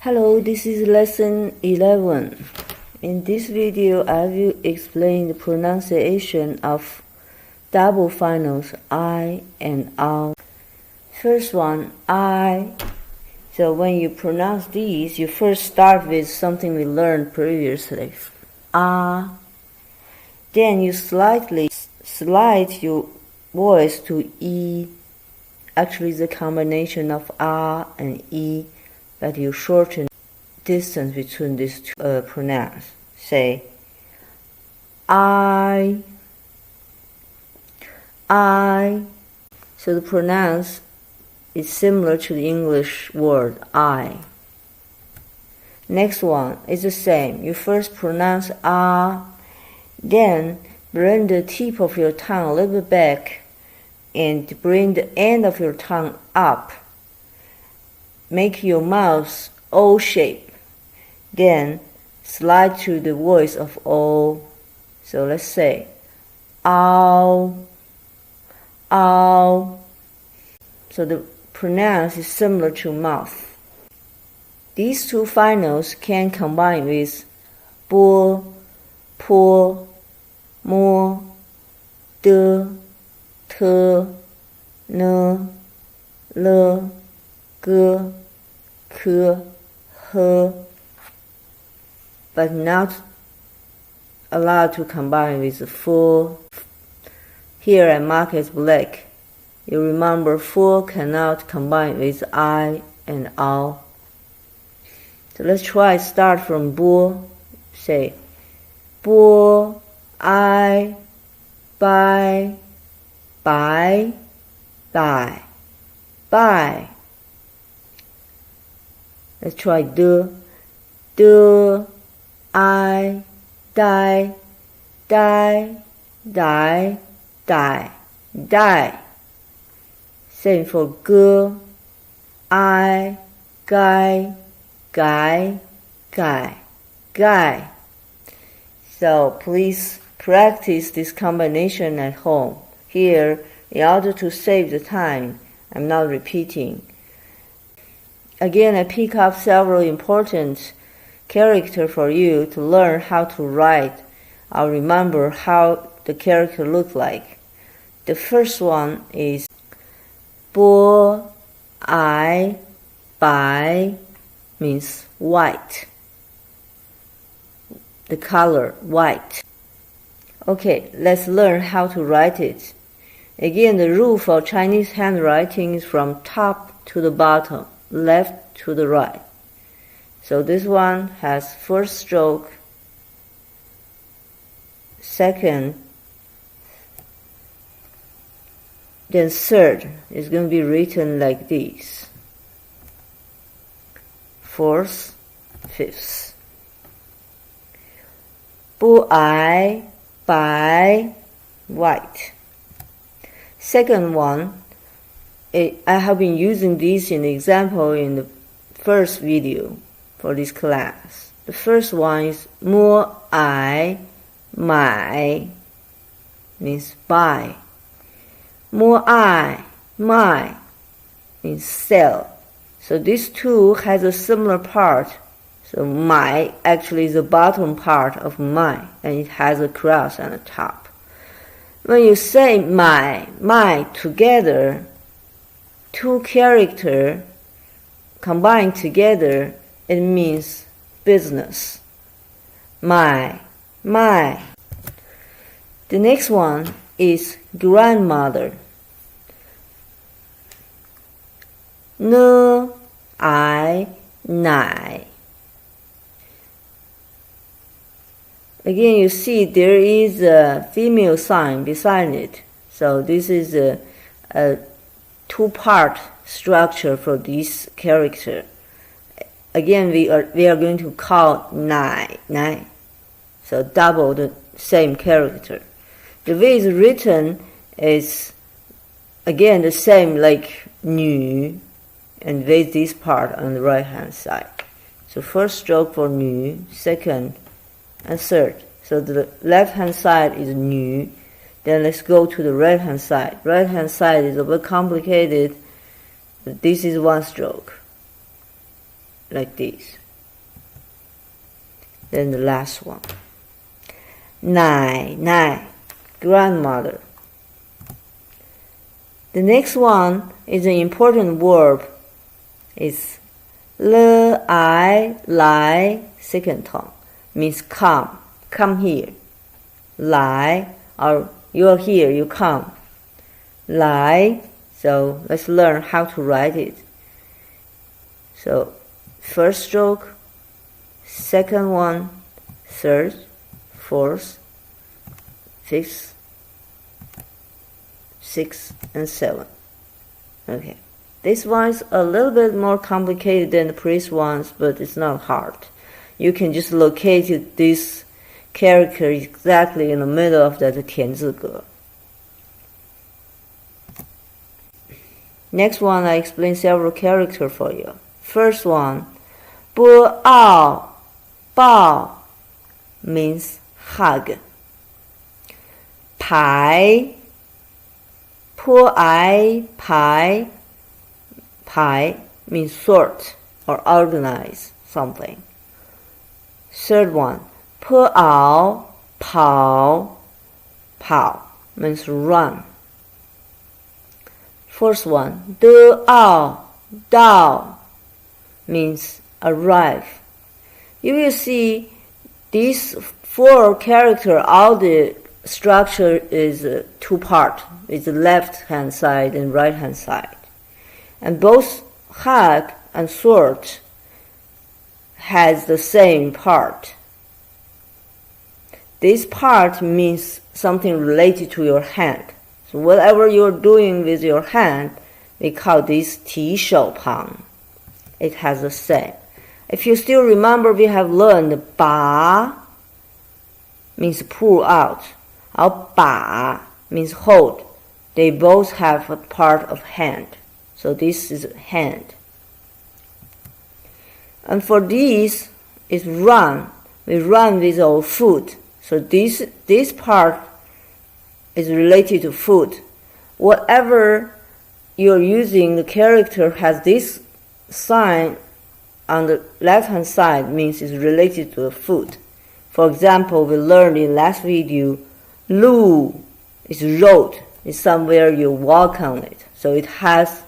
Hello, this is lesson 11. In this video, I will explain the pronunciation of double finals I and ao. First one, I. So when you pronounce these, you first start with something we learned previously. Ah. Then you slide your voice to E. Actually, it's a combination of ah and E, but you shorten distance between these two pronouns. Say, I. So the pronounce is similar to the English word I. Next one is the same. You first pronounce ah, then bring the tip of your tongue a little bit back and bring the end of your tongue up. Make your mouth O shape. Then slide to the voice of O. So let's say ao. So the pronounce is similar to mouth. These two finals can combine with bo, po, mo, de, te, ne, le, ge, ke, he, but not allowed to combine with fo. Here I mark as black. You remember fo cannot combine with I and ao. So let's try start from bo. Say bo, I, by, buy. Let's try de, I, die. Same for ge, I, guy. So please practice this combination at home. Here, in order to save the time, I'm not repeating. Again, I pick up several important characters for you to learn how to write or remember how the character looks like. The first one is bo, I, by, means white. The color white. Okay, let's learn how to write it. Again, the rule for Chinese handwriting is from top to the bottom, left to the right. So this one has first stroke, second, then third is going to be written like this. Fourth, fifth. Bu ai, by, white. Second one, I have been using this in the example in the first video for this class. The first one is mo ai, my, means buy. Mo ai, my, means sell. So these two has a similar part. So my actually is the bottom part of my, and it has a cross on the top. When you say my together, two characters combined together, it means business. My. The next one is grandmother. Ne, I, nai. Again, you see there is a female sign beside it. So this is a two-part structure for this character. Again, we are going to call nai. So double the same character. The way it's written is again the same like nu, and with this part on the right hand side. So first stroke for nu, second and third. So the left hand side is nu, Then let's go to the right hand side. Right hand side is a bit complicated. This is one stroke. like this. Then the last one. 奶奶 grandmother. The next one is an important verb. It's 了 I 来 second tone, means come here. 来 or you're here, you come. 来, so let's learn how to write it. So first stroke, second one, third, fourth, fifth, sixth, and seventh. Okay. This one is a little bit more complicated than the previous ones, but it's not hard. You can just locate this character exactly in the middle of that 田字格. Next one, I explain several characters for you. First one, 波奥抱 means hug. 排 坡矮排 means sort or organize something. Third one, 坡熬跑 means run. Fourth one, 的奥到 means arrive. You will see these four characters, all the structure is two part. It's the left hand side and right hand side. And both hug and sort has the same part. This part means something related to your hand. So whatever you're doing with your hand, we call this 提手旁. It has the same. If you still remember, we have learned 把 means pull out, or 把 means hold. They both have a part of hand. So this is hand. And for this is run. We run with our foot. So this part is related to foot. Whatever you're using, the character has this sign on the left hand side, means it's related to the foot. For example, we learned in last video, 路 is road. It's somewhere you walk on it. So it has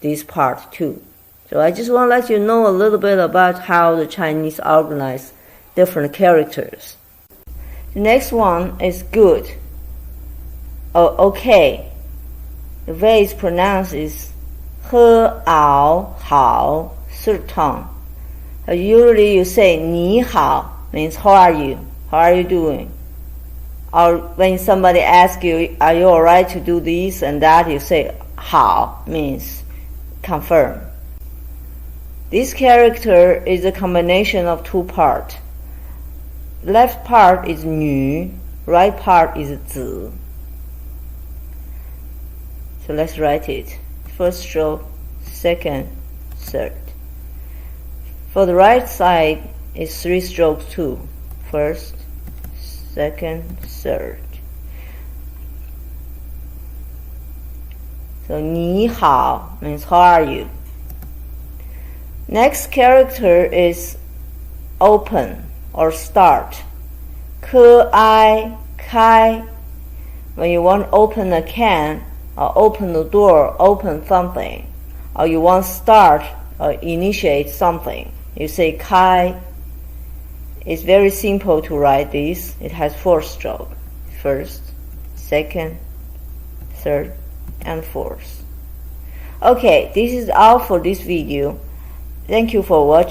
this part too. So I just want to let you know a little bit about how the Chinese organize different characters. The next one is good. Oh, okay. The way it's pronounced is 喝熬好 third tone. Usually you say 你好 means how are you? How are you doing? Or when somebody asks you, are you alright to do this and that, you say 好 means confirm. This character is a combination of two parts. Left part is 女, right part is 子. So let's write it. First stroke, second, third. For the right side is 3 strokes too. First, second, third. So 你好 means how are you? Next character is open or start. 开 when you want to open a can or open the door, open something, or you want to start or initiate something, you say 开. It's very simple to write this. It has 4 strokes. First, second, third, and fourth. Okay, this is all for this video. Thank you for watching.